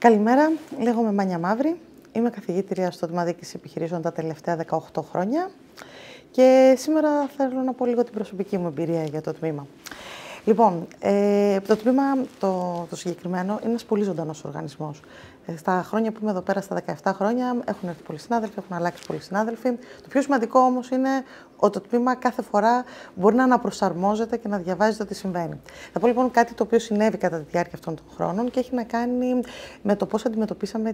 Καλημέρα, λέγομαι Μάνια Μαύρη. Είμαι καθηγήτρια στο Τμήμα Διοίκησης Επιχειρήσεων τα τελευταία 18 χρόνια και σήμερα θέλω να πω λίγο την προσωπική μου εμπειρία για το τμήμα. Λοιπόν, το τμήμα το συγκεκριμένο είναι ένας πολύ ζωντανός οργανισμός. Στα χρόνια που είμαι εδώ πέρα, στα 17 χρόνια, έχουν έρθει πολλοί συνάδελφοι, έχουν αλλάξει πολλοί συνάδελφοι. Το πιο σημαντικό όμως είναι ότι το τμήμα κάθε φορά μπορεί να αναπροσαρμόζεται και να διαβάζει το τι συμβαίνει. Θα πω λοιπόν κάτι το οποίο συνέβη κατά τη διάρκεια αυτών των χρόνων και έχει να κάνει με το πώς αντιμετωπίσαμε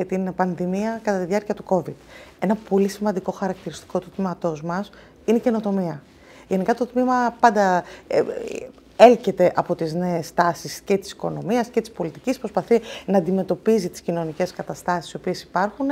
την πανδημία κατά τη διάρκεια του COVID. Ένα πολύ σημαντικό χαρακτηριστικό του τμήματός μας είναι η καινοτομία. Γενικά το τμήμα πάντα έλκεται από τις νέες τάσεις και της οικονομίας και της πολιτικής, προσπαθεί να αντιμετωπίζει τις κοινωνικές καταστάσεις οι οποίες υπάρχουν.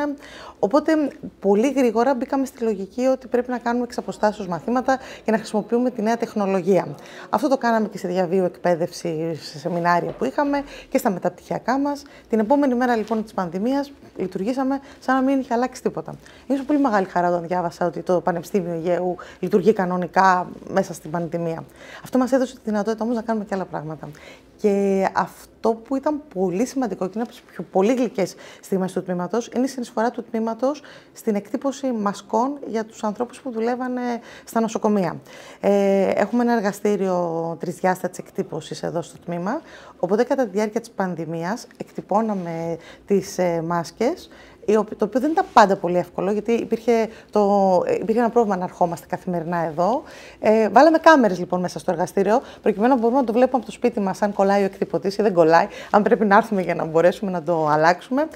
Οπότε, πολύ γρήγορα μπήκαμε στη λογική ότι πρέπει να κάνουμε εξ αποστάσεως μαθήματα και να χρησιμοποιούμε τη νέα τεχνολογία. Αυτό το κάναμε και στη διαβίου εκπαίδευση, σε σεμινάρια που είχαμε και στα μεταπτυχιακά μας. Την επόμενη μέρα λοιπόν της πανδημίας λειτουργήσαμε σαν να μην είχε αλλάξει τίποτα. Είναι πολύ μεγάλη χαρά όταν διάβασα ότι το Πανεπιστήμιο Αιγαίου λειτουργεί κανονικά μέσα στην πανδημία. Αυτό μας έδωσε τη δυνατότητα όμως να κάνουμε και άλλα πράγματα. Και αυτό που ήταν πολύ σημαντικό και είναι από τις πιο πολύ γλυκές στιγμές του τμήματος είναι η συνεισφορά του τμήματος στην εκτύπωση μασκών για τους ανθρώπους που δουλεύανε στα νοσοκομεία. Έχουμε ένα εργαστήριο τρισδιάστατης εκτύπωσης εδώ στο τμήμα, οπότε κατά τη διάρκεια της πανδημίας εκτυπώναμε τις μάσκες, το οποίο δεν ήταν πάντα πολύ εύκολο, γιατί υπήρχε ένα πρόβλημα να ερχόμαστε καθημερινά εδώ. Βάλαμε κάμερες λοιπόν μέσα στο εργαστήριο, προκειμένου να μπορούμε να το βλέπουμε από το σπίτι μας, αν κολλάει ο εκτυπωτής ή δεν κολλάει, αν πρέπει να έρθουμε για να μπορέσουμε να το αλλάξουμε.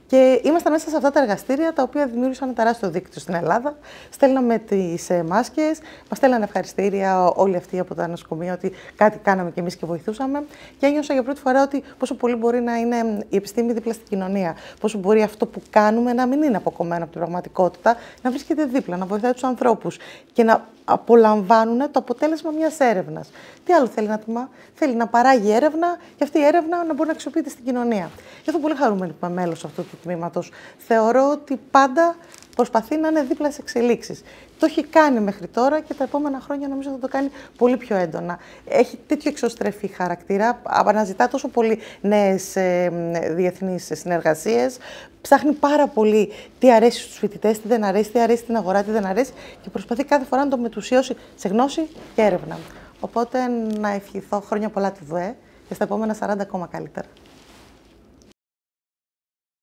Και ήμασταν μέσα σε αυτά τα εργαστήρια, τα οποία δημιούργησαν ένα τεράστιο δίκτυο στην Ελλάδα. Στέλναμε τις μάσκες, μας στέλνανε ευχαριστήρια όλοι αυτοί από τα νοσοκομεία ότι κάτι κάναμε κι εμείς και βοηθούσαμε. Και ένιωσα για πρώτη φορά ότι πόσο πολύ μπορεί να είναι η επιστήμη δίπλα στην κοινωνία. Πόσο μπορεί αυτό που κάνουμε να μην είναι αποκομμένο από την πραγματικότητα, να βρίσκεται δίπλα, να βοηθάει τους ανθρώπους και να απολαμβάνουν το αποτέλεσμα μιας έρευνας. Τι άλλο θέλει να τμήμα? Θέλει να παράγει έρευνα και αυτή η έρευνα να μπορεί να αξιοποιείται στην κοινωνία. Γι' αυτό πολύ χαρούμενη που είμαι μέλος αυτού του τμήματος. Θεωρώ ότι πάντα προσπαθεί να είναι δίπλα στις εξελίξεις. Το έχει κάνει μέχρι τώρα και τα επόμενα χρόνια νομίζω θα το κάνει πολύ πιο έντονα. Έχει τέτοιο εξωστρεφή χαρακτήρα, αναζητά τόσο πολύ νέες διεθνείς συνεργασίες, ψάχνει πάρα πολύ τι αρέσει στους φοιτητές, τι δεν αρέσει, τι αρέσει στην αγορά, τι δεν αρέσει και προσπαθεί κάθε φορά να το μετουσιώσει σε γνώση και έρευνα. Οπότε να ευχηθώ χρόνια πολλά τη ΔΟΕ και στα επόμενα 40 ακόμα καλύτερα.